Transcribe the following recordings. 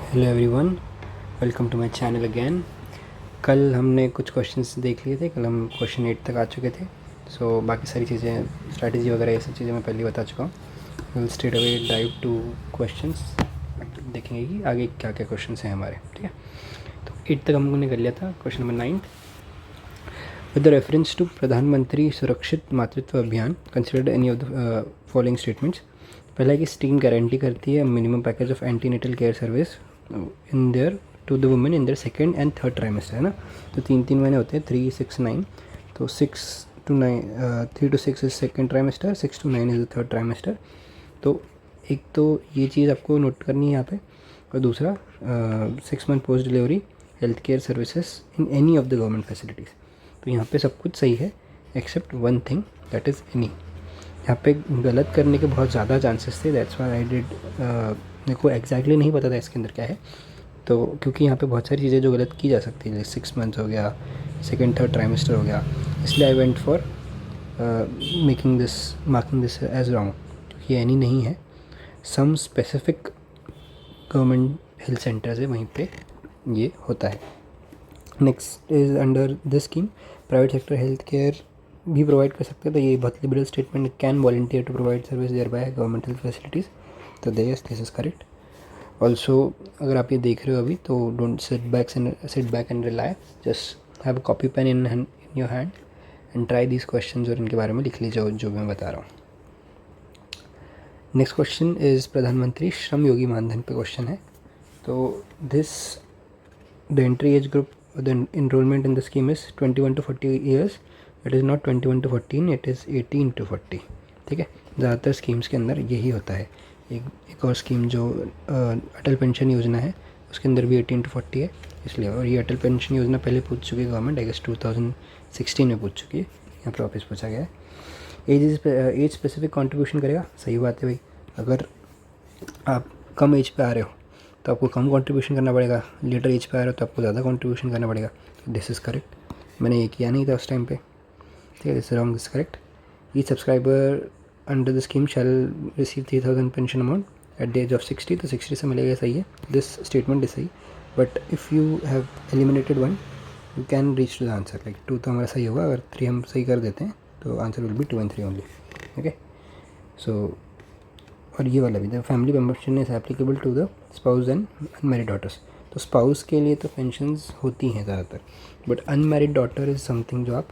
Hello everyone, welcome to my channel again. कल हमने कुछ क्वेश्चंस देख लिए थे। कल हम क्वेश्चन 8 तक आ चुके थे। बाकी सारी चीज़ें, स्ट्रैटेजी वगैरह ये सब चीज़ें मैं पहले बता चुका हूँ। Will straight away dive two questions, देखेंगे कि आगे क्या क्या क्वेश्चंस हैं हमारे। ठीक है, तो 8 तक हम लोगों ने कर लिया था। Question number 9, with the reference to Pradhan Mantri Surakshit Matritva Abhiyan considered any of the following statements. पहला है कि स्कीम गारंटी करती है minimum package of antenatal care service in their to the women in their second and third trimester, है ना। तो 3 महीने होते हैं, 3, 6, 9। तो 6 to 9, 3 to 6 is second trimester, 6 to 9 is the third trimester. तो एक तो ये चीज़ आपको नोट करनी है यहाँ पे। और दूसरा 6 month post delivery health care services in any of the government facilities. तो यहाँ पे सब कुछ सही है except one thing, that is any. यहाँ पे गलत करने के बहुत ज़्यादा चांसेस थे, दैट्स व्हाई आई डिड। मेरे को एग्जैक्टली नहीं पता था इसके अंदर क्या है, तो क्योंकि यहाँ पे बहुत सारी चीज़ें जो गलत की जा सकती है, जैसे 6 मंथ्स हो गया, सेकेंड थर्ड ट्राइमेस्टर हो गया, इसलिए I went for marking this as wrong, क्योंकि एनी नहीं है। Some specific government health centres है, वहीं पे ये होता है। Next is under this scheme private sector health care भी प्रोवाइड कर सकते हैं। तो ये बहुत liberal statement, can volunteer to provide service there by government health facilities. तो दिस इज़ करेक्ट। ऑल्सो अगर आप ये देख रहे हो अभी, तो don't sit back and rely, just have a copy pain in your hand and try these question और इनके बारे में लिख लीजिए जो भी मैं बता रहा हूँ। नेक्स्ट क्वेश्चन इज़ प्रधानमंत्री श्रम योगी मानधन पे क्वेश्चन है। तो this the entry age group, the enrollment in the scheme is 21 to 40 years. It is not 21 to 14, it is 18 to 40। ठीक है, ज़्यादातर स्कीम्स के अंदर यही होता है। एक और स्कीम जो अटल पेंशन योजना है, उसके अंदर भी 18 to 40 है, इसलिए। और ये अटल पेंशन योजना पहले पूछ चुकी है गवर्नमेंट, आई गेस 2016 में पूछ चुकी है, यहाँ पर वापस पूछा गया है। एज स्पेसिफिक कॉन्ट्रीब्यूशन करेगा, सही बात है भाई। अगर आप कम एज पे आ रहे हो तो आपको कम कंट्रीब्यूशन करना पड़ेगा, लेटर एज पे आ रहे हो तो आपको ज़्यादा कंट्रीब्यूशन करना पड़ेगा। This is correct. मैंने ये किया नहीं था उस टाइम पे, ठीक है। This wrong, this correct. Each subscriber under the scheme shall receive 3000 pension amount at the age of 60। तो 60 से मिलेगा, सही है। दिस स्टेटमेंट इज सही, but if you have eliminated 1 you can reach to the answer. Like 2 तो हमारा सही होगा, अगर 3 हम सही कर देते हैं तो answer will be 2 and 3 only. Okay, so और ये वाला भी, the family pension is applicable to the spouse and unmarried daughters. तो स्पाउस के लिए तो पेंशंस होती हैं ज़्यादातर, but unmarried daughter is something जो आप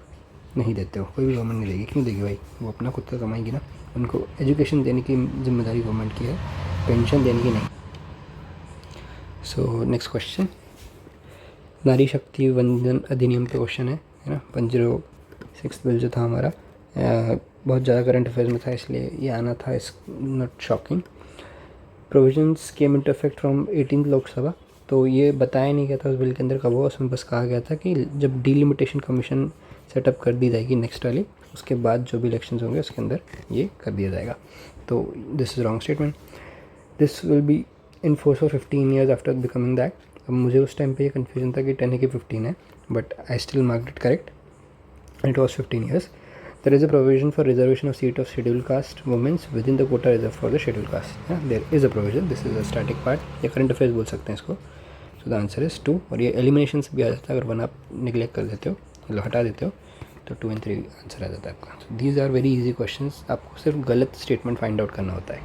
नहीं देते हो, कोई भी गवर्नमेंट नहीं देगी। क्यों देगी भाई, वो अपना खुद का कमाएंगी ना। उनको एजुकेशन देने की जिम्मेदारी गवर्नमेंट की है, पेंशन देने की नहीं। सो नेक्स्ट क्वेश्चन, नारी शक्ति वंदन अधिनियम पे क्वेश्चन है ना। 106 बिल जो था हमारा, बहुत ज़्यादा करंट अफेयर्स में था, इसलिए ये आना था। इस not shocking. Provisions came into effect from 18th Lok Sabha. तो ये बताया नहीं गया था उस बिल के अंदर कब हुआ, उसमें बस कहा गया था कि जब डिलिमिटेशन कमीशन सेटअप कर दी जाएगी नेक्स्ट वाली, उसके बाद जो भी इलेक्शंस होंगे उसके अंदर ये कर दिया जाएगा। तो this is wrong statement. This will be in force for 15 years after becoming that. अब मुझे उस टाइम पे ये कन्फ्यूजन था कि 10 है कि 15 है, but I still marked it correct, it was 15 years. There is a provision for reservation of seat of scheduled caste women within the quota reserved for the scheduled caste. Yeah, there is a provision. This is a static part, या current affairs बोल सकते हैं इसको। So the answer is 2। और ये elimination से भी आ जाता है, अगर 1 आप निगलेक्ट कर देते हो, मतलब हटा देते हो, तो 2 and 3 आंसर आ जाता है आपका। So these are very easy questions, आपको सिर्फ गलत स्टेटमेंट फाइंड आउट करना होता है,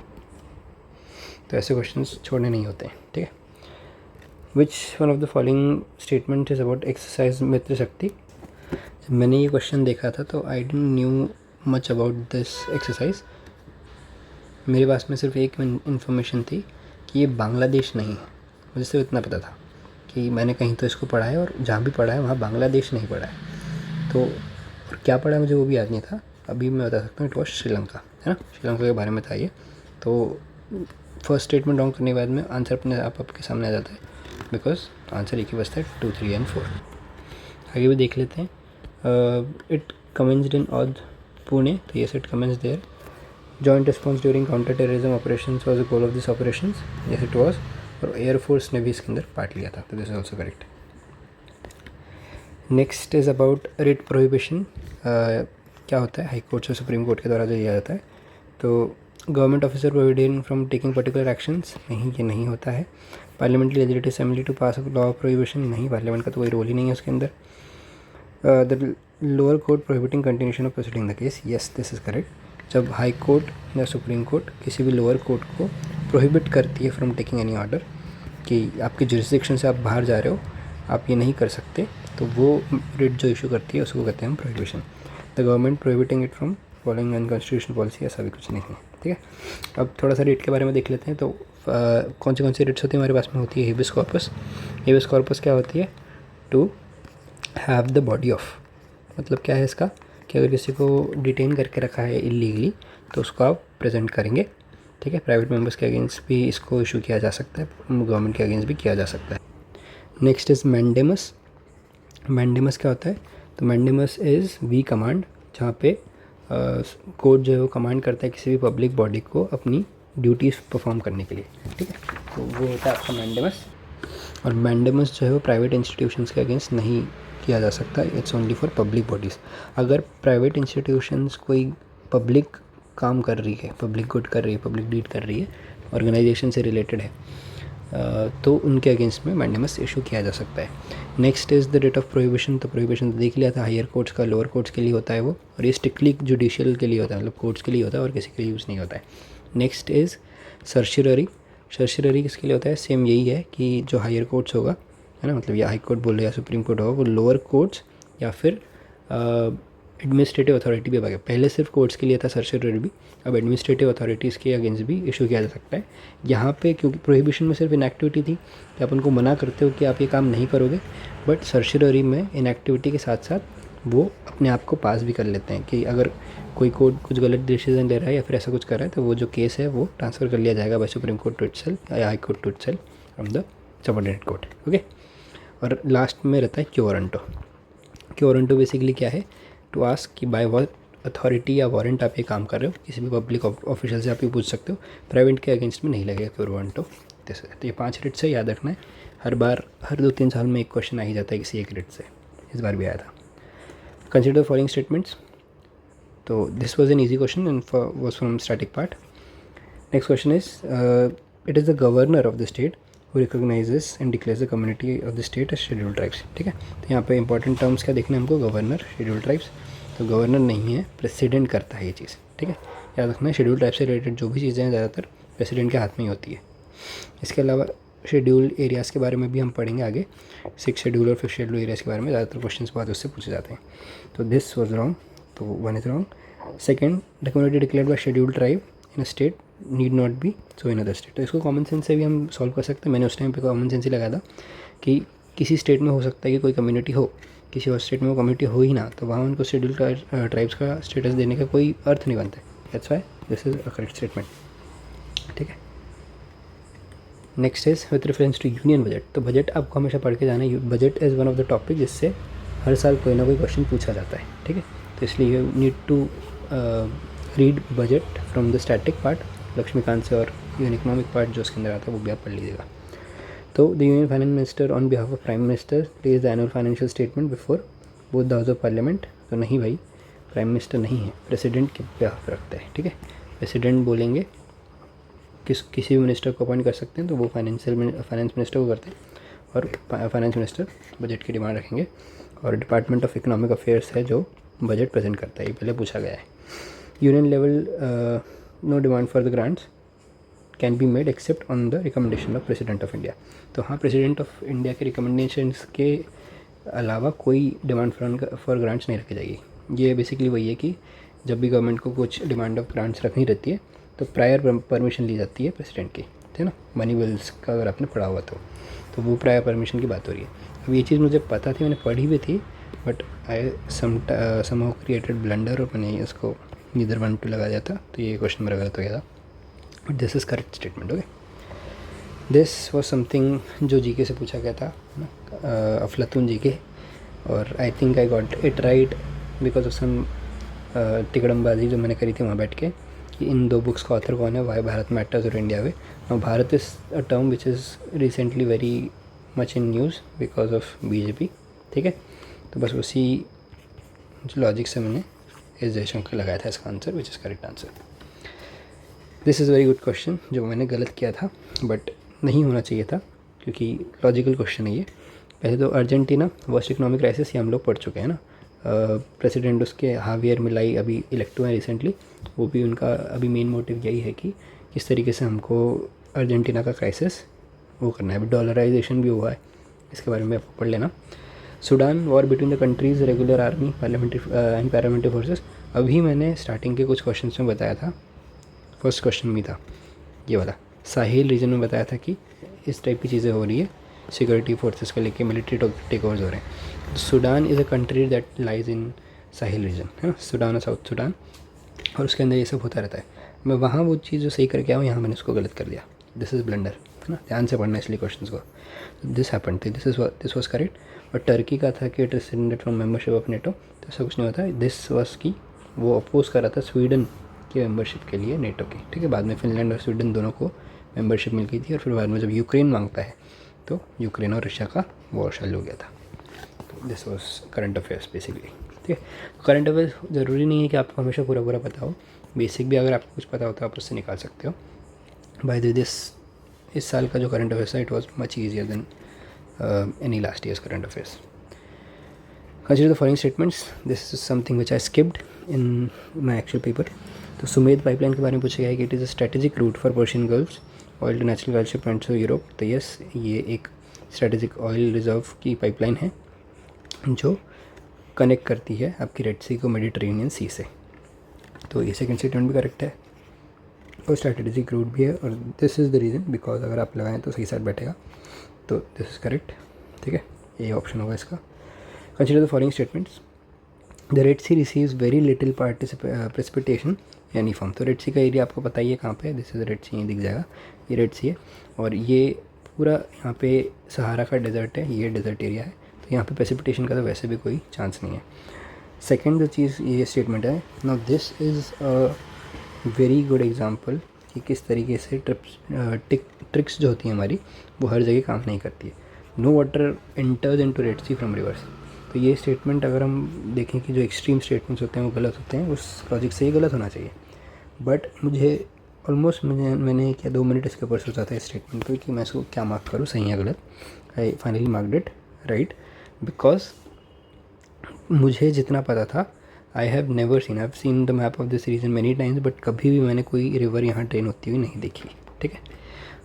तो ऐसे क्वेश्चन्स छोड़ने नहीं होते हैं, ठीक है। Which one of the following statement is about exercise Mitra Shakti. जब मैंने ये क्वेश्चन देखा था तो I didn't knew much about this exercise. मेरे पास में सिर्फ एक इन्फॉर्मेशन थी कि ये बांग्लादेश नहीं है, मुझे सिर्फ इतना पता था कि मैंने कहीं तो इसको पढ़ा है, और जहाँ भी पढ़ा है वहाँ बांग्लादेश नहीं पढ़ा है। तो और क्या पढ़ा है मुझे वो भी याद नहीं था। अभी मैं बता सकता हूँ, इट वॉज श्रीलंका, है ना। श्रीलंका के बारे में था ये। तो फर्स्ट स्टेटमेंट रॉन्ग करने के बाद में आंसर अपने आप आपके सामने आ जाता है, बिकॉज आंसर एक ही बचता है, 2, 3 and 4। आगे भी देख लेते हैं। It commenced in Aundh Pune, तो yes it commence there. Joint response during counter terrorism operations was the goal of this operations, yes it was. और एयरफोर्स ने भी इसके अंदर पार्ट लिया था, तो this is also correct. Next is about writ prohibition. क्या होता है, हाई कोर्ट से सुप्रीम कोर्ट के द्वारा जो दिया जाता है। तो government officer prohibited from taking particular actions, नहीं, ये नहीं होता है। Parliamentary legislative assembly to pass law of prohibition, नहीं, पार्लियामेंट का तो कोई रोल ही नहीं है उसके अंदर। The lower court prohibiting continuation of proceeding the case, yes this is correct. जब हाई कोर्ट या सुप्रीम कोर्ट किसी भी लोअर कोर्ट को प्रोहिबिट करती है फ्रॉम टेकिंग एनी ऑर्डर कि आपके जुरिस्डिक्शन से आप बाहर जा रहे हो, आप ये नहीं कर सकते, तो वो रिट जो इशू करती है उसको कहते हैं हम prohibition. The government prohibiting it from following unconstitutional policy, ऐसा भी कुछ नहीं है, ठीक है। अब थोड़ा सा रिट के बारे में देख लेते हैं। तो कौन सी रिट्स होती है हमारे पास में, होती है हेबियस कॉर्पस। हेबियस कॉर्पस क्या होती है, to have the body of, मतलब क्या है इसका, कि अगर किसी को डिटेन करके रखा है इलीगली तो उसको आप प्रेजेंट करेंगे, ठीक है। प्राइवेट मेंबर्स के अगेंस्ट भी इसको इशू किया जा सकता है, गवर्नमेंट के अगेंस्ट भी किया जा सकता है। Next is mandamus. मैंडेमस क्या होता है, तो मैंडेमस इज़ वी कमांड, जहाँ पे कोर्ट जो है वो कमांड करता है किसी भी पब्लिक बॉडी को अपनी ड्यूटीज़ परफॉर्म करने के लिए, ठीक है। तो वो होता है आपका मैंडेमस। और मैंडेमस जो है वो प्राइवेट इंस्टीट्यूशंस के अगेंस्ट नहीं किया जा सकता, it's only for public bodies. अगर प्राइवेट इंस्टीट्यूशंस कोई पब्लिक काम कर रही है, पब्लिक गुड कर रही है, पब्लिक डीड कर रही है, ऑर्गेनाइजेशन से रिलेटेड है, तो उनके अगेंस्ट में मैंडेमस इशू किया जा सकता है। Next is the date of prohibition. तो प्रोहिबिशन देख लिया था, हायर कोर्ट्स का, लोअर कोर्ट्स के लिए होता है वो, और ये स्ट्रिक्टली जुडिशियल के लिए होता है, मतलब कोर्ट्स के लिए होता है और किसी के लिए यूज़ नहीं होता है। Next is सर्शियरी। सर्शियरी किसके लिए होता है, सेम यही है कि जो हायर कोर्ट्स होगा, है ना, मतलब या हाई कोर्ट बोले या सुप्रीम कोर्ट होगा, वो लोअर कोर्ट्स या फिर एडमिनिस्ट्रेटिव अथॉरिटी भी आ गया। पहले सिर्फ कोर्ट्स के लिए था सर्शियरी भी, अब एडमिनिस्ट्रेटिव अथॉरिटीज़ के अगेंस्ट भी इशू किया जा सकता है। यहाँ पे क्योंकि प्रोहिबिशन में सिर्फ इनएक्टिविटी थी कि आप उनको मना करते हो कि आप ये काम नहीं करोगे, बट सर्शियरी में इनएक्टिविटी के साथ साथ वो अपने आप को पास भी कर लेते हैं कि अगर कोई कोर्ट कुछ गलत डिसीजन ले रहा है या फिर ऐसा कुछ कर रहा है, तो वो जो केस है वो ट्रांसफ़र कर लिया जाएगा by supreme court to itself या high court to itself from the subordinate court, okay. और लास्ट में रहता है क्यो वारंटो। क्यो वारंटो बेसिकली क्या है, टू आस्क कि बाय व्हाट अथॉरिटी या वारंट आप ये काम कर रहे हो, किसी भी पब्लिक ऑफिशियल से आप ये पूछ सकते हो, प्राइवेट के अगेंस्ट में नहीं लगेगा क्यो वारंटो। तो ये 5 रिट से याद रखना है, हर बार हर 2-3 साल में एक क्वेश्चन आ ही जाता है किसी एक रिट से, इस बार भी आया था। Consider following statements. तो this was an easy question and was from static part. Next question is, it is the governor of the state who recognizes and declares the community of the state as scheduled tribes, ठीक है। तो यहाँ पे important terms क्या देखना है हमको, governor, scheduled tribes. तो गवर्नर नहीं है, प्रेसिडेंट करता है ये चीज़, ठीक है, याद रखना है। शेड्यूल्ड ट्राइब से रिलेटेड जो भी चीज़ें हैं ज़्यादातर प्रेसिडेंट के हाथ में ही होती है। इसके अलावा शेड्यूल्ड एरियाज़ के बारे में भी हम पढ़ेंगे आगे, 6 शेड्यूल और 5 शेड्यूल एरियाज़ के बारे में ज़्यादातर क्वेश्चन बहुत उससे पूछे जाते हैं। तो दिस वॉज रॉन्ग, तो 1 is wrong. Second, the community declared by scheduled tribe in a state need not be so in other state. तो इसको कॉमन सेंस से भी हम सॉल्व कर सकते हैं। मैंने उस टाइम पे कॉमन सेंस ही लगाया था कि किसी स्टेट में हो सकता है कि कोई कम्युनिटी हो, किसी और स्टेट में वो कम्युनिटी हो ही ना, तो वहाँ उनको शेड्यूल ट्राइब्स का स्टेटस देने का कोई अर्थ नहीं बनता है। That's why this is a correct statement, ठीक है। Next is with reference to union budget. तो बजट आपको हमेशा पढ़ के जाना है, budget is one of the topic जिससे हर साल कोई ना कोई क्वेश्चन पूछा जाता है, ठीक है। तो इसलिए you need to read budget from the static part Laxmikanth से, और यूनियन इकोनॉमिक पार्ट जो उसके अंदर आता है वो भी आप पढ़ लीजिएगा। तो the union finance minister on behalf of prime minister plays the annual financial statement before both the house of parliament. तो नहीं भाई, प्राइम मिनिस्टर नहीं है, प्रेसिडेंट के बिहाफ रखता है, ठीक है। प्रेसिडेंट बोलेंगे, किसी भी मिनिस्टर को अपॉइंट कर सकते हैं, तो वो फाइनेंस मिनिस्टर को करते हैं, और फाइनेंस मिनिस्टर बजट की डिमांड रखेंगे। और डिपार्टमेंट ऑफ इकोनॉमिक अफेयर्स है जो बजट प्रेजेंट करता है, ये पहले पूछा गया है। Union level no demand for the grants can be made except on the recommendation of president of India. तो हाँ, प्रेसिडेंट ऑफ इंडिया के रिकमेंडेशंस के अलावा कोई डिमांड फॉर ग्रांट्स नहीं रखी जाएगी। ये बेसिकली वही है कि जब भी गवर्नमेंट को कुछ डिमांड ऑफ ग्रांट्स रखनी रहती है तो प्रायर परमिशन ली जाती है प्रेसिडेंट की, है ना। मनी बिल्स का अगर आपने पढ़ा हुआ तो वो प्रायर परमिशन की बात हो रही है। अब ये चीज़ मुझे पता थी, मैंने पढ़ी भी थी, but I somehow created blunder, और मैंने इसको नीदर 1 2 लगा दिया था, तो ये क्वेश्चन मेरा गलत हो गया था। But this is correct statement, okay. This was something जो जीके से पूछा गया था, अफलातून जीके, और I think I got it right because of some तिकड़मबाजी जो मैंने करी थी वहाँ बैठ के, कि इन 2 बुक्स का ऑथर कौन है, वाई भारत मैटर्स और इंडिया वे। और Bharat is a term which is recently very much in news because of BJP, ठीक है। तो बस उसी लॉजिक से मैंने एस जयशंकर लगाया था इसका answer, which is correct answer. This is very good question, जो मैंने गलत किया था बट नहीं होना चाहिए था, क्योंकि लॉजिकल क्वेश्चन है ये। पहले तो अर्जेंटीना वर्स्ट इकोनॉमिक क्राइसिस ये हम लोग पढ़ चुके हैं ना। प्रेसिडेंट उसके हावियर मिलाई अभी इलेक्ट हुए हैं रिसेंटली, वो भी उनका अभी मेन मोटिव यही है कि किस तरीके से हमको अर्जेंटीना का क्राइसिस वो करना है। अभी डॉलराइजेशन भी हुआ है, इसके बारे में आपको पढ़ लेना। Sudan war between the countries regular army parliamentary and paramilitary forces, अभी मैंने स्टार्टिंग के कुछ क्वेश्चन में बताया था, फर्स्ट क्वेश्चन भी था ये वाला, साहिल रीजन में बताया था कि इस टाइप की चीज़ें हो रही है, सिक्योरिटी फोर्सेस को लेके मिलिट्री टेक ओवर्स हो रहे हैं। Sudan is a country that lies in Sahil reason, है ना, सूडान और साउथ सूडान, और उसके अंदर ये सब होता रहता है। मैं वहाँ वो चीज़ जो सही करके आया, यहाँ मैंने उसको गलत कर दिया। दिस इज़ ब्लंडर, है ना, ध्यान से पढ़ना इसलिए क्वेश्चन को। दिस हैपन थी, दिस वॉज करेक्ट। और टर्की का था कि it is surrendered from membership of NATO, तो ऐसा कुछ नहीं होता है। दिस वॉज की वो अपोज कर रहा था स्वीडन की मेंबरशिप के लिए नेटो की, ठीक है। बाद में फिनलैंड और स्वीडन दोनों को मेंबरशिप मिल गई थी, और फिर बाद में जब यूक्रेन मांगता है तो यूक्रेन और रशिया का वॉर चालू हो गया था। तो this was current affairs basically, ठीक है। करंट अफेयर्स ज़रूरी नहीं है कि आपको हमेशा पूरा पूरा पता हो, बेसिक भी अगर आपको कुछ पता होता है आप उससे निकाल सकते हो। बाय द दिस इस साल का जो करंट अफेयर्स है, it was much easier than any last years current affairs. Consider the following statements. This is something which I skipped in my actual paper. तो सुमेध पाइपलाइन के बारे में पूछा गया है कि it is a strategic route for Persian gulf oil to natural gas ship and to Europe. तो yes, ये एक स्ट्रेटेजिक ऑयल रिजर्व की पाइपलाइन है जो कनेक्ट करती है आपकी रेड सी को मेडिटेरेनियन सी से। तो ये सेकंड स्टेटमेंट भी करेक्ट है और स्ट्रेटेजिक रूट भी है, और this is the reason because अगर आप लगाएं तो सही साइड बैठेगा। तो दिस इज़ करेक्ट, ठीक है, ये ऑप्शन होगा इसका। Consider the following statements. The Red Sea receives very little precipitation यानी फॉर्म। तो रेड सी का एरिया आपको पता ही है कहाँ पे है, दिस इज़ रेड सी, ये दिख जाएगा, ये रेड सी है। और ये पूरा यहाँ पे सहारा का डेजर्ट है, ये डेजर्ट एरिया है, तो यहाँ पे प्रेसिपिटेशन का तो वैसे भी कोई चांस नहीं है। सेकेंड जो चीज़ ये स्टेटमेंट है, now this is a very good example कि किस तरीके से ट्रिक्स जो होती हैं हमारी वो हर जगह काम नहीं करती है। No water enters into red sea from rivers. तो ये स्टेटमेंट अगर हम देखें कि जो एक्सट्रीम स्टेटमेंट्स होते हैं वो गलत होते हैं, उस लॉजिक से ये गलत होना चाहिए। बट मुझे ऑलमोस्ट मैंने क्या 2 मिनट इसके ऊपर सोचा था इस स्टेटमेंट पर कि मैं इसको क्या मार्क करूँ, सही या गलत। I finally marked it right, because मुझे जितना पता था, I have never seen, I have seen the map of this region many times, but कभी भी मैंने कोई रिवर यहाँ ट्रेन होती हुई नहीं देखी, ठीक है।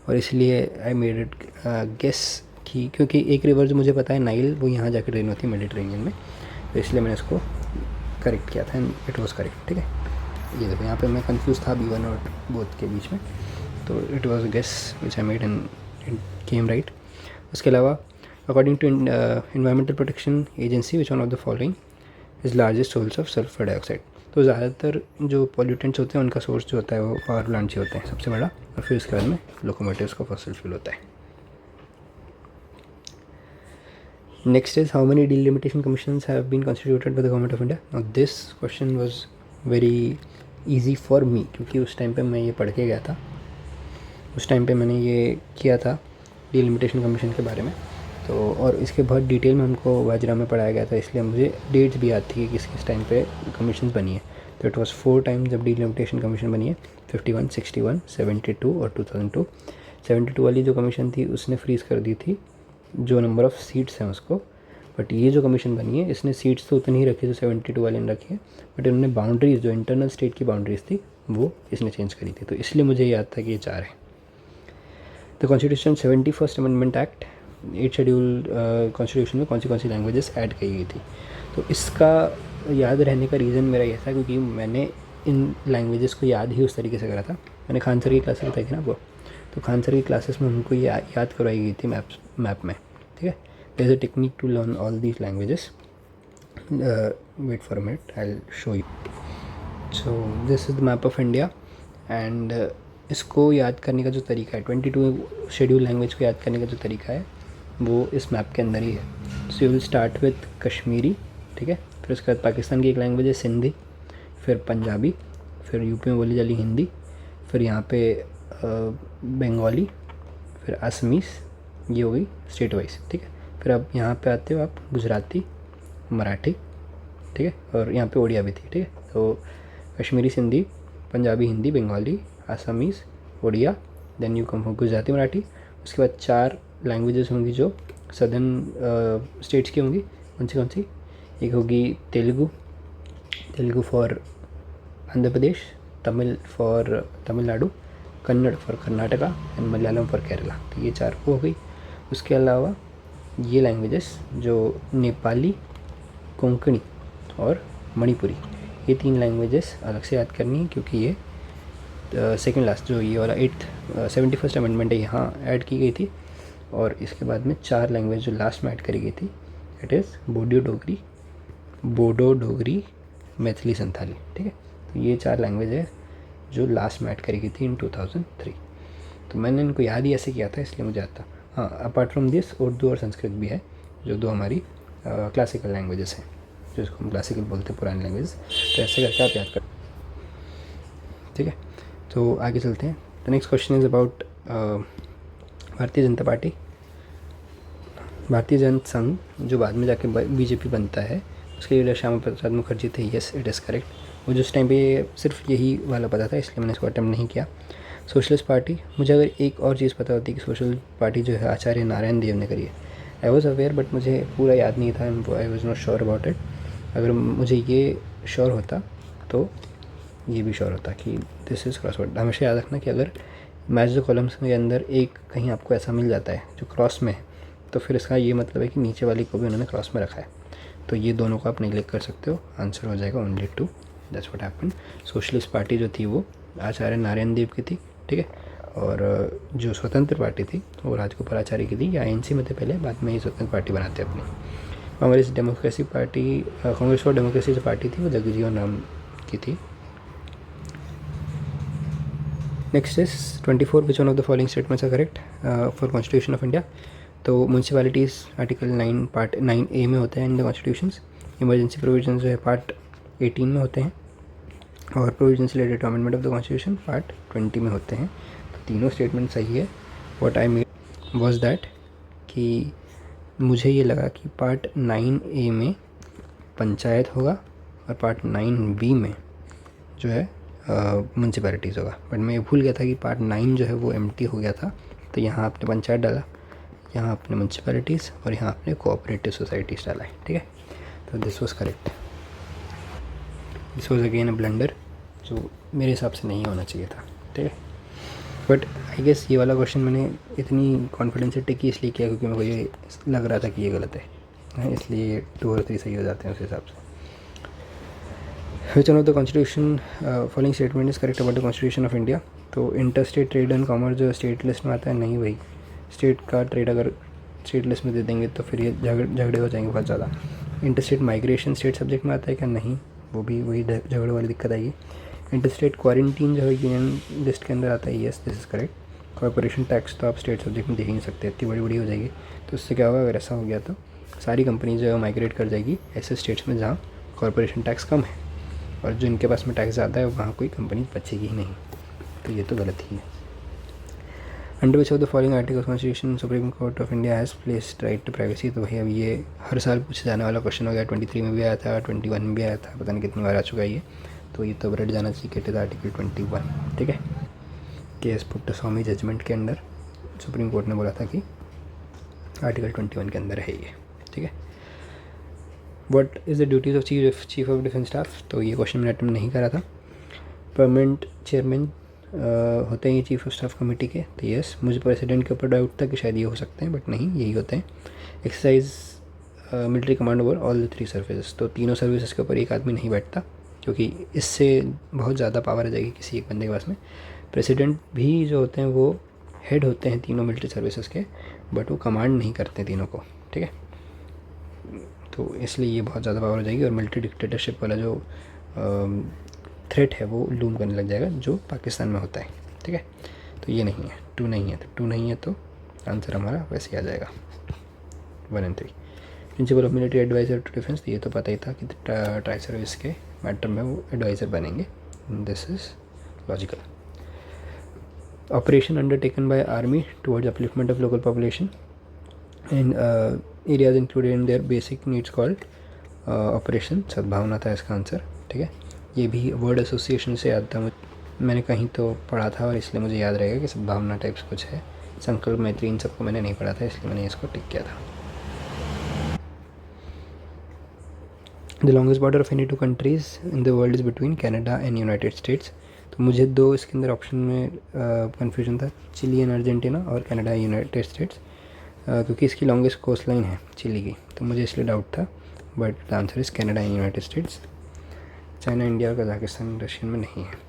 और इसलिए आई मेड इट गेस कि क्योंकि एक रिवर जो मुझे पता है नाइल, वो यहाँ जाकर ट्रेन होती है मेडिटेरेनियन में, तो इसलिए मैंने इसको करेक्ट किया था एंड इट वॉज करेक्ट, ठीक है। ये देखो यहाँ पे मैं कंफ्यूज था B1 और बोथ के बीच में, तो it was guess which I made and it came right. उसके अलावा according to environmental protection agency which one of the following is largest source of sulphur dioxide. तो ज़्यादातर जो पॉल्यूटेंट्स होते हैं उनका सोर्स जो होता है वो पावर प्लांट ही होते हैं सबसे बड़ा, और फिर उसके बाद में लोकोमोटिव्स का फॉसिल फ्यूल होता है। Next is how many delimitation commissions have been constituted by the government of India. Now this question was very easy for me क्योंकि उस टाइम पे मैं ये पढ़ के गया था, उस टाइम पे मैंने ये किया था डिलिमिटेशन कमीशन के बारे में। तो और इसके बहुत डिटेल में हमको वाजरा में पढ़ाया गया था, इसलिए मुझे डेट्स भी याद थी कि किस किस टाइम पे कमीशन बनी है। तो इट वॉज 4 टाइम जब डिलिमिटेशन कमीशन बनी है, 51, 61, 72 और 2002। 72 वाली जो कमीशन थी उसने फ्रीज़ कर दी थी जो नंबर ऑफ़ सीट्स हैं उसको, बट ये जो कमीशन बनी है इसने सीट्स तो उतनी ही रखी जो 72 वाले ने रखी है, बट इन्होंने बाउंड्रीज़ जो इंटरनल स्टेट की बाउंड्रीज़ थी वो इसने चेंज करी थी, तो इसलिए मुझे याद था कि ये 4 है। The constitution 71st amendment act 8 schedule constitution में कौन सी लैंग्वेजेस ऐड की गई थी। तो इसका याद रहने का रीज़न मेरा यह था क्योंकि मैंने इन लैंग्वेजेस को याद ही उस तरीके से करा था। मैंने खान सर की क्लासेस बताई थी ना वो, तो खान सर की क्लासेस में उनको ये याद करवाई गई थी मैप में, ठीक है। There is a technique to learn all these languages, wait for a minute I will show you. So this is the map of India and इसको याद करने का जो तरीका है, 22 शेड्यूल लैंग्वेज को याद करने का जो तरीका है वो इस मैप के अंदर ही है। So you will start with Kashmiri, ठीक है, फिर उसके बाद पाकिस्तान की एक लैंग्वेज है सिंधी, फिर पंजाबी, फिर यूपी में बोली जाती हिंदी, फिर यहाँ पे बंगाली, फिर असमीस, ये हो गई स्टेट वाइज, ठीक है। फिर अब यहाँ पे आते हो आप गुजराती, मराठी, ठीक है, और यहाँ पे उड़िया भी थी, ठीक है। तो Kashmiri, Sindhi, Punjabi, Hindi, Bengali, Assamese, Oriya, then you come for Gujarati Marathi. उसके बाद 4 लैंग्वेजेस होंगी जो सदर्न स्टेट्स की होंगी। कौन सी? एक होगी Telugu for Andhra Pradesh, Tamil for Tamil Nadu, Kannada for Karnataka and Malayalam for Kerala. तो ये 4 हो गई। उसके अलावा ये लैंग्वेजेस जो नेपाली, कोंकणी और मणिपुरी, ये 3 लैंग्वेजेस अलग से याद करनी है, क्योंकि ये सेकेंड लास्ट जो ये वाला 71st अमेंडमेंट है यहाँ ऐड की गई थी। और इसके बाद में 4 लैंग्वेज जो लास्ट में ऐड करी गई थी, इट इज़ बोडो डोगरी, मैथिली, संथाली। ठीक है, तो ये 4 लैंग्वेज है जो लास्ट में ऐड करी गई थी इन 2003। तो मैंने इनको याद ही ऐसे किया था, इसलिए मुझे आता। हाँ, अपार्ट फ्रॉम दिस उर्दू और संस्कृत भी है, जो 2 हमारी क्लासिकल लैंग्वेजेस हैं, जिसको हम क्लासिकल बोलते हैं, पुरानी लैंग्वेज। तो ऐसे करके आप याद कर। ठीक है, तो आगे चलते हैं। The next question is about Bharatiya Janata party, भारतीय जन संघ, जो बाद में जाके बीजेपी बनता है। उसके लीडर श्यामा प्रसाद मुखर्जी थे। Yes, it is correct. मुझे उस टाइम पे सिर्फ यही वाला पता था, इसलिए मैंने इसको अटेम्प्ट नहीं किया। सोशलिस्ट पार्टी, मुझे अगर एक और चीज़ पता होती कि सोशल पार्टी जो है आचार्य नारायण देव ने करी है, आई वॉज अवेयर, बट मुझे पूरा याद नहीं था, आई was not sure about it. अगर मुझे ये श्योर होता तो ये भी श्योर होता कि दिस इज़ क्रॉसवर्ड। हमेशा याद रखना कि अगर मैच द कॉलम्स के अंदर एक कहीं आपको ऐसा मिल जाता है जो क्रॉस में है, तो फिर इसका ये मतलब है कि नीचे वाली को भी उन्होंने क्रॉस में रखा है। तो ये दोनों को आप नेग्लेक्ट कर सकते हो, आंसर हो जाएगा only 2। That's what happened. Socialist party जो थी वो आचार्य नारायण देव की थी। ठीक है, और जो स्वतंत्र पार्टी थी वो राजगोपालाचारी की थी। या ANC में थे पहले, बाद में ही स्वतंत्र पार्टी बनाते अपनी। Congress democracy party, Congress for democracy जो पार्टी थी वो जगजीवन राम की थी। Next is 24, which one of the following statements are correct for constitution of India. तो म्यूनसिपैलिटीज़ आर्टिकल 9 पार्ट 9A में होते हैं in the constitutions. Emergency provisions जो है पार्ट 18 में होते हैं, और provisions related to amendment of the constitution part 20 में होते हैं। तो तीनों स्टेटमेंट सही है। What I mean was that कि मुझे ये लगा कि पार्ट 9A में पंचायत होगा और पार्ट 9B में जो है म्यूनसिपैलिटीज़ होगा, बट मैं ये भूल गया था कि पार्ट 9 जो है वो एम्प्टी हो गया था। तो यहाँ आपने पंचायत डाला, यहाँ आपने म्यूनसिपैलिटीज़, और यहाँ आपने कोऑपरेटिव सोसाइटीज़ डाला है। ठीक है, तो this was correct. This was again a blunder, जो मेरे हिसाब से नहीं होना चाहिए था। ठीक है, बट आई गेस ये वाला क्वेश्चन मैंने इतनी कॉन्फिडेंस से टिकी इसलिए किया क्योंकि मेरे को ये लग रहा था कि ये गलत है, इसलिए 2 और 3 सही हो जाते हैं उस हिसाब से। Which one of the constitution following statement is correct about the constitution of India? तो इंटरस्टेट ट्रेड एंड कॉमर्स जो स्टेट लिस्ट में आता है, नहीं भाई, स्टेट का ट्रेड अगर स्टेट लिस्ट में दे देंगे तो फिर ये झगड़े हो जाएंगे बहुत ज़्यादा। इंटरस्टेट माइग्रेशन स्टेट सब्जेक्ट में आता है क्या? नहीं, वो भी वही झगड़े वाली दिक्कत आएगी। इंटरस्टेट क्वारंटीन जो है यूनियन लिस्ट के अंदर आता है। Yes, this is correct. Corporation tax तो आप स्टेट सब्जेक्ट में देख ही नहीं सकते, इतनी बड़ी बड़ी हो जाएगी। तो उससे क्या होगा, अगर ऐसा हो गया तो सारी कंपनी जो है माइग्रेट कर जाएगी ऐसे स्टेट्स में जहाँ कॉर्पोरेशन टैक्स कम है, और जो इनके पास में टैक्स ज़्यादा है वहाँ कोई कंपनी बचेगी ही नहीं। तो ये तो गलत ही है। Under which of the following article constitution supreme court of India has placed right to privacy. तो भाई अब ये हर साल पूछे जाने वाला क्वेश्चन हो गया। 23 में भी आया था, 21 में भी आया था, पता नहीं कितनी बार आ चुका है ये। तो ये तो रट जाना चाहिए कि आर्टिकल 21। ठीक है, केस पुट्ट स्वामी जजमेंट के अंदर सुप्रीम कोर्ट ने बोला था कि आर्टिकल 21 के अंदर है ये। ठीक है, what is the duties of chief of defence staff. तो ये क्वेश्चन मैंने अटेम्प्ट नहीं करा था। परमानेंट चेयरमैन होते हैं ये चीफ ऑफ स्टाफ कमेटी के। तो यस, मुझे प्रेसिडेंट के ऊपर डाउट था कि शायद ये हो सकते हैं, बट नहीं, यही होते हैं। Exercise military command over all the 3 services. तो तीनों सर्विसेज के ऊपर एक आदमी नहीं बैठता, क्योंकि इससे बहुत ज़्यादा पावर आ जाएगी किसी एक बंदे के पास में। प्रेसिडेंट भी जो होते हैं वो हेड होते हैं तीनों मिलिट्री सर्विसेज के, बट वो कमांड नहीं करते तीनों को। ठीक है, तो इसलिए ये बहुत ज़्यादा पावर हो जाएगी, और मिलिट्री डिक्टेटरशिप वाला जो थ्रेट है वो लूम करने लग जाएगा, जो पाकिस्तान में होता है। ठीक है, तो ये नहीं है, 2 नहीं है। तो 2 नहीं है, तो आंसर हमारा वैसे ही आ जाएगा 1 और 3। Principle of military adviser to defence, ये तो पता ही था कि ट्राई सर्विस के मैटर में वो एडवाइज़र बनेंगे। This is logical. Operation undertaken by army towards upliftment of local population in areas included in their basic needs called operation सद्भावना था इसका आंसर। ठीक है, ये भी वर्ड एसोसिएशन से याद था मैंने कहीं तो पढ़ा था और इसलिए मुझे याद रहेगा कि सद्भावना टाइप्स कुछ है। संकल्प, मैत्री, इन सबको मैंने नहीं पढ़ा था, इसलिए मैंने इसको टिक किया था। The longest border of any two countries in the world is between Canada and United states. तो मुझे दो इसके अंदर ऑप्शन में कन्फ्यूजन था, चिली एंड अर्जेंटीना और कनाडा यूनाइटेड स्टेट्स, क्योंकि इसकी लॉन्गेस्ट कोस्ट लाइन है चिली की, तो मुझे इसलिए डाउट था, but the answer is Canada and United states. China, India और कजाकिस्तान रशियन में नहीं है।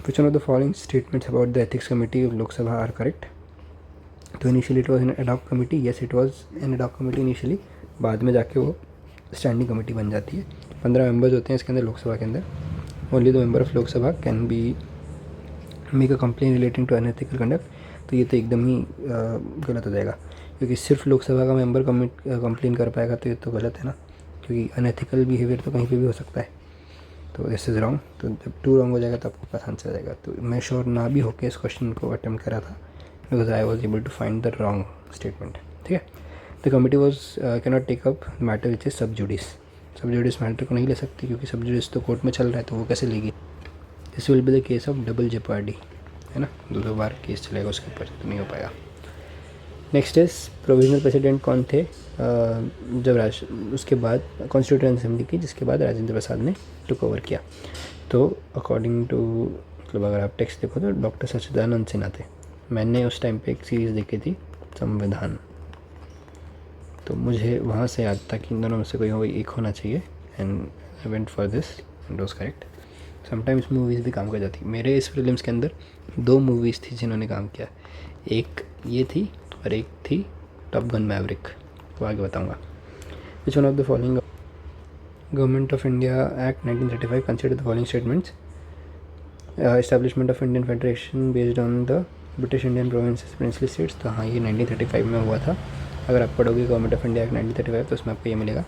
Which one of the following statements about the ethics committee of Lok Sabha are correct. तो initially it was an ad hoc committee, yes it was an ad hoc committee initially, बाद में जाके वो standing committee बन जाती है। 15 मेंबर्स होते हैं इसके अंदर लोकसभा के अंदर। Only the member of Lok Sabha can be make a complain relating to unethical conduct. तो ये तो एकदम ही गलत हो जाएगा, क्योंकि सिर्फ लोकसभा का मेंबर कंप्लेन कर पाएगा, तो ये तो गलत है ना, क्योंकि अनएथिकल बिहेवियर तो कहीं पे भी हो सकता है। तो दिस इज़ रॉन्ग। तो जब 2 रॉन्ग हो जाएगा तो आपको पता चल जाएगा। तो मैं श्योर ना भी होकर इस क्वेश्चन को अटेम्प्ट करा था, because I was able to find the wrong statement. ठीक है। The committee was cannot take up matter which is sub judice. सब जुडिस मैटर को नहीं ले सकती, क्योंकि सब जुडिस तो कोर्ट में चल रहा है, तो वो कैसे लेगी। This will be the case of double Jeopardy, है ना, 2 बार केस चलेगा उसके ऊपर, तो नहीं हो पाएगा। नेक्स्ट इज प्रोविजनल प्रेसिडेंट कौन थे जब उसके बाद कॉन्स्टिट्यूएंट असेंबली की, जिसके बाद राजेंद्र प्रसाद ने टुक ओवर किया। तो अकॉर्डिंग टू, मतलब अगर आप टेक्स्ट देखो तो डॉक्टर सच्चिदानंद सिन्हा थे। मैंने उस टाइम पे एक सीरीज़ देखी थी संविधान, तो मुझे वहाँ से याद था कि इन दोनों में से कोई एक होना चाहिए, and I went for this and was correct. Sometimes movies भी काम कर जाती। मेरे इस फिल्म्स के अंदर 2 मूवीज़ थी जिन्होंने काम किया, एक ये थी और एक थी टॉप गन मैवरिक, वो आगे बताऊँगा। विच one of the following government of India act 1935 consider the following statements. Establishment of Indian federation based on the British Indian provinces princely states. तो हाँ, ये 1935 में हुआ था। अगर आप पढ़ोगे गवर्नमेंट ऑफ इंडिया एक्ट 1935 तो उसमें आपको ये मिलेगा।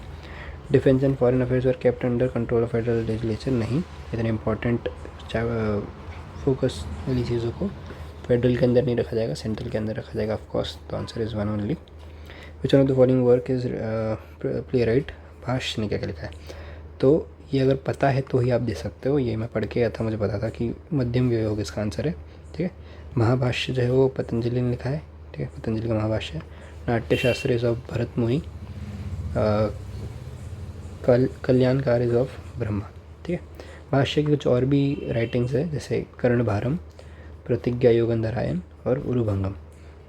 Defence and foreign affairs were kept under control of federal legislature. नहीं, इतने इंपॉर्टेंट फोकस वाली चीज़ों को फेडरल के अंदर नहीं रखा जाएगा, सेंट्रल के अंदर रखा जाएगा ऑफकोर्स। तो answer is 1 only. Which one of the following work is play right. भाष्य ने क्या लिखा है, तो ये अगर पता है तो ही आप दे सकते हो। ये मैं पढ़ के आया था, मुझे पता था कि मध्यम वियोग इसका आंसर है। ठीक है। महाभाष्य जो है वो पतंजलि ने लिखा है। ठीक है, पतंजलि का महाभाष्य है। नाट्यशास्त्र इज ऑफ भरत मुनि। कल्याणकार इज ऑफ ब्रह्मा। ठीक है। भाष्य की कुछ और भी राइटिंग्स है, जैसे कर्णभारम, प्रतिज्ञा योगंधरायन और उरुभंगम,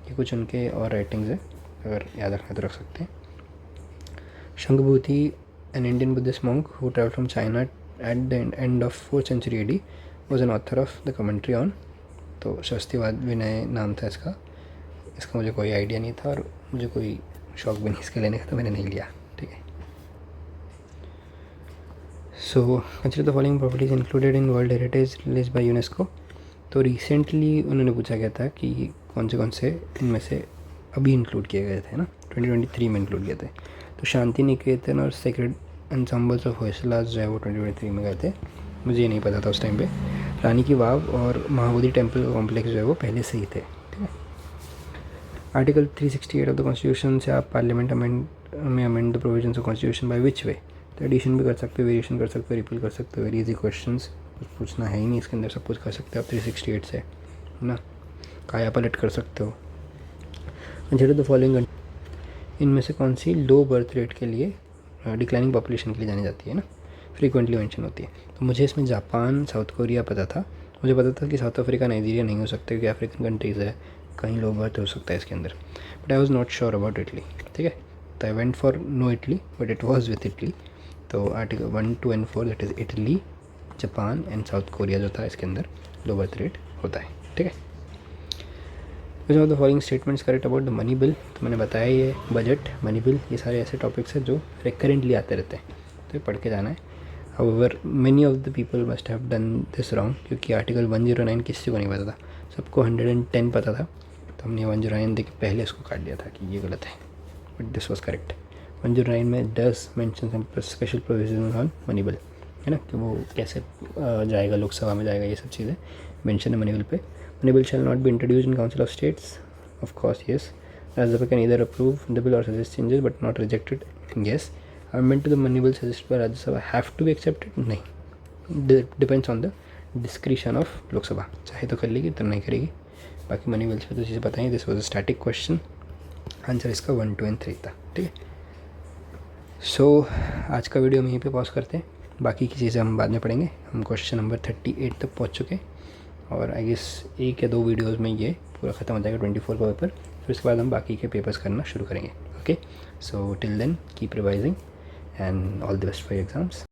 ये कुछ उनके और राइटिंग्स है, अगर याद रखना तो रख सकते हैं। Shankhabhuti, an Indian Buddhist monk who traveled from China at the end of 4th century AD, was an author of the commentary on। तो शस्तिवाद विनय नाम था इसका मुझे कोई आइडिया नहीं था और मुझे कोई शौक भी नहीं इसके लेने का, तो मैंने नहीं लिया। ठीक है। So consider the following properties included in world heritage list by UNESCO. तो रिसेंटली उन्होंने पूछा गया था कि कौन से इनमें से अभी इंक्लूड किए गए थे ना, 2023 में इंक्लूड किए थे। तो शांति निकेतन और सेक्रेड एंसेम्बल्स ऑफ होयसलास जो है वो 2023 में गए थे, मुझे ये नहीं पता था उस टाइम पे। रानी की वाव और महाबोधि टेम्पल कॉम्प्लेक्स जो है वो पहले से ही थे। ठीक है। आर्टिकल 368 ऑफ द कॉन्स्टिट्यूशन से आप पार्लियामेंट में amend the provisions of constitution by which way. तो एडिशन भी कर सकते हो, वेरिएशन कर सकते हो, रिपील कर सकते हो। वेरी इजी क्वेश्चंस, कुछ पूछना है ही नहीं इसके अंदर, सब कुछ कर सकते हो आप 368 से, है ना। काया पलट कर सकते हो। कंसिडर द फॉलोइंग, इनमें से कौन सी लो बर्थ रेट के लिए, डिक्लाइनिंग पॉपुलेशन के लिए जानी जाती है ना, फ्रीक्वेंटली मेंशन होती है। तो मुझे इसमें जापान, साउथ कोरिया पता था। मुझे पता था कि साउथ अफ्रीका, नाइजीरिया नहीं हो सकता, क्योंकि अफ्रीकन कंट्रीज़ है, कहीं लो बर्थ हो सकता है इसके अंदर। But I was not sure about Italy. ठीक है। तो I went for no Italy, but it was with Italy. तो article 1, 2 and 4 that is Italy, Japan and South Korea जो था, इसके अंदर लो बर्थ रेट होता है। ठीक है। विच of the following statements correct about the money bill. तो मैंने बताया ये बजट, मनी बिल, ये सारे ऐसे टॉपिक्स हैं जो रिकरेंटली आते रहते हैं, तो ये पढ़ के जाना है। However many of the people must have done this wrong, क्योंकि आर्टिकल 109 किसी को नहीं पता था, सबको 110 पता था। तो हमने 109 देख के पहले इसको काट दिया था कि ये गलत है, बट दिस वॉज करेक्ट। 109 में does mention some special provision on money bill, है ना, कि वो कैसे जाएगा, लोकसभा में जाएगा, ये सब चीज़ें मेंशन है money bill pay. Money bill shall not be introduced in Council of States. Of course, yes. Rajya Sabha can either approve the bill or suggest changes, but not reject it. Yes. Amendment to the money bill suggested by Rajya Sabha have to be accepted. नहीं. Depends on the discretion of Lok Sabha, चाहे तो कर लेगी तो नहीं करेगी, बाकी money Wales पे तो चीज़ें बताएंगे। This was a static question, answer इसका 1, 2 एंड 3 था। ठीक है, सो आज का वीडियो हम यहीं पे पॉज करते हैं, बाकी की चीज़ें हम बाद में पढ़ेंगे। हम क्वेश्चन नंबर 38 तक पहुँच चुके हैं और आई गेस 1 या 2 वीडियोज़ में ये पूरा ख़त्म हो जाएगा 24 का पेपर, फिर उसके बाद हम बाकी के पेपर्स करना शुरू करेंगे। Okay, so till then keep revising and all the best for your exams.